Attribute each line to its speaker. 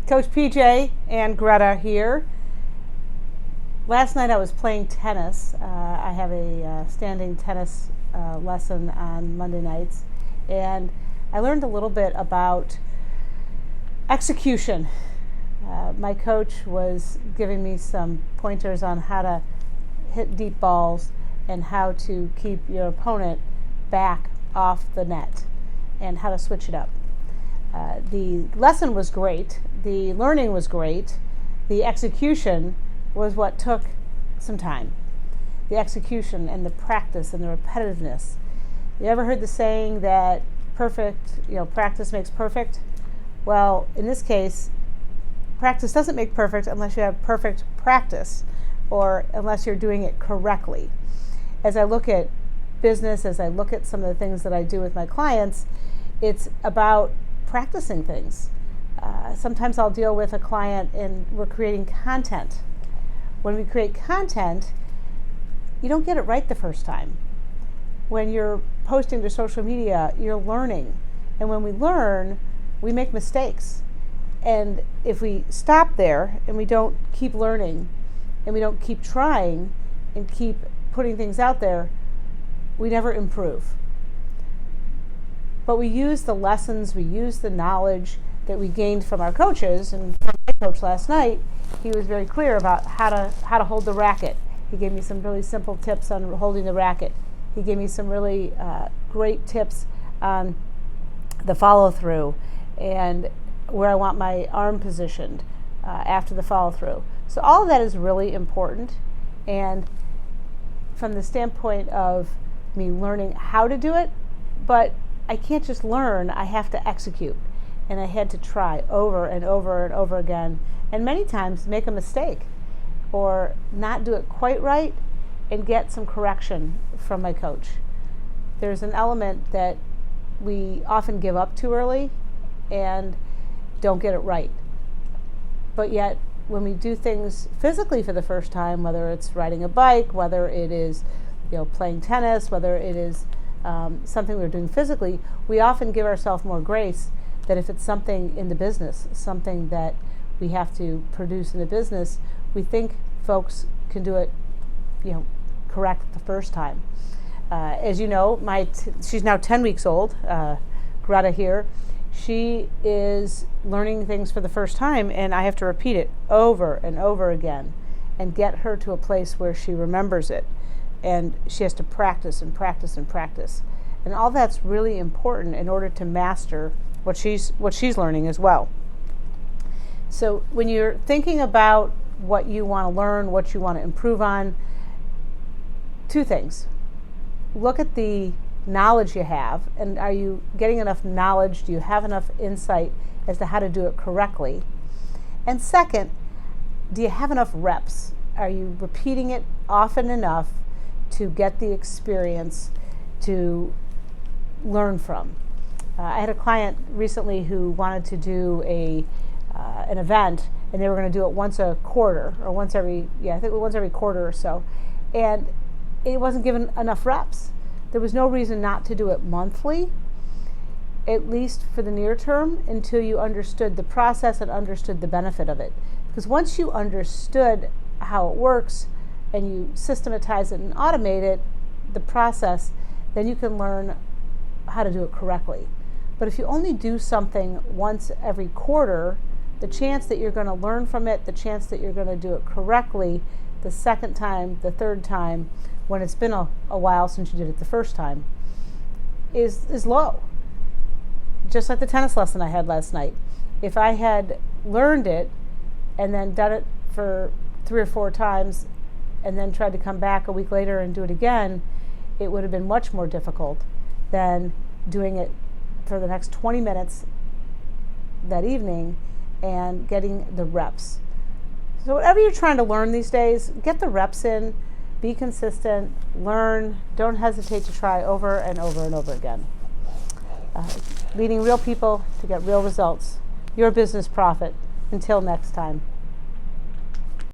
Speaker 1: Coach PJ and Greta here. Last night I was playing tennis. I have a standing tennis lesson on Monday nights, and I learned a little bit about execution. My coach was giving me some pointers on how to hit deep balls and how to keep your opponent back off the net and how to switch it up. The lesson was great, the learning was great, the execution was what took some time. The execution and the practice and the repetitiveness. You ever heard the saying that practice makes perfect? Well, in this case, practice doesn't make perfect unless you have perfect practice or unless you're doing it correctly. As I look at business, as I look at some of the things that I do with my clients, it's about practicing things. Sometimes I'll deal with a client and we're creating content. When we create content, you don't get it right the first time. When you're posting to social media, you're learning. And when we learn, we make mistakes. And if we stop there and we don't keep learning and we don't keep trying and keep putting things out there, we never improve. But we use the lessons, we use the knowledge that we gained from our coaches. And from my coach last night, he was very clear about how to hold the racket. He gave me some really simple tips on holding the racket. He gave me some really great tips on the follow through and where I want my arm positioned after the follow through. So all of that is really important. And from the standpoint of me learning how to do it, but I can't just learn, I have to execute. And I had to try over and over and over again, and many times make a mistake or not do it quite right and get some correction from my coach. There's an element that we often give up too early and don't get it right. But yet, when we do things physically for the first time, whether it's riding a bike, whether it is playing tennis, whether it is something we're doing physically, we often give ourselves more grace than if it's something in the business, something that we have to produce in the business. We think folks can do it, correct the first time. As you know, she's now 10 weeks old, Greta here. She is learning things for the first time, and I have to repeat it over and over again and get her to a place where she remembers it. And she has to practice and practice and practice. And all that's really important in order to master what she's learning as well. So when you're thinking about what you want to learn, what you want to improve on, two things. Look at the knowledge you have, and are you getting enough knowledge? Do you have enough insight as to how to do it correctly? And second, do you have enough reps? Are you repeating it often enough to get the experience to learn from? I had a client recently who wanted to do an event, and they were going to do it once a quarter or once every quarter or so, and it wasn't given enough reps. There was no reason not to do it monthly, at least for the near term, until you understood the process and understood the benefit of it. Because once you understood how it works and you systematize it and automate it, the process, then you can learn how to do it correctly. But if you only do something once every quarter, the chance that you're going to learn from it, the chance that you're going to do it correctly the second time, the third time, when it's been a while since you did it the first time, is low. Just like the tennis lesson I had last night. If I had learned it and then done it for 3 or 4 times and then tried to come back a week later and do it again, it would have been much more difficult than doing it for the next 20 minutes that evening and getting the reps. So whatever you're trying to learn these days, get the reps in, be consistent, learn, don't hesitate to try over and over and over again. Leading real people to get real results. Your business profit. Until next time.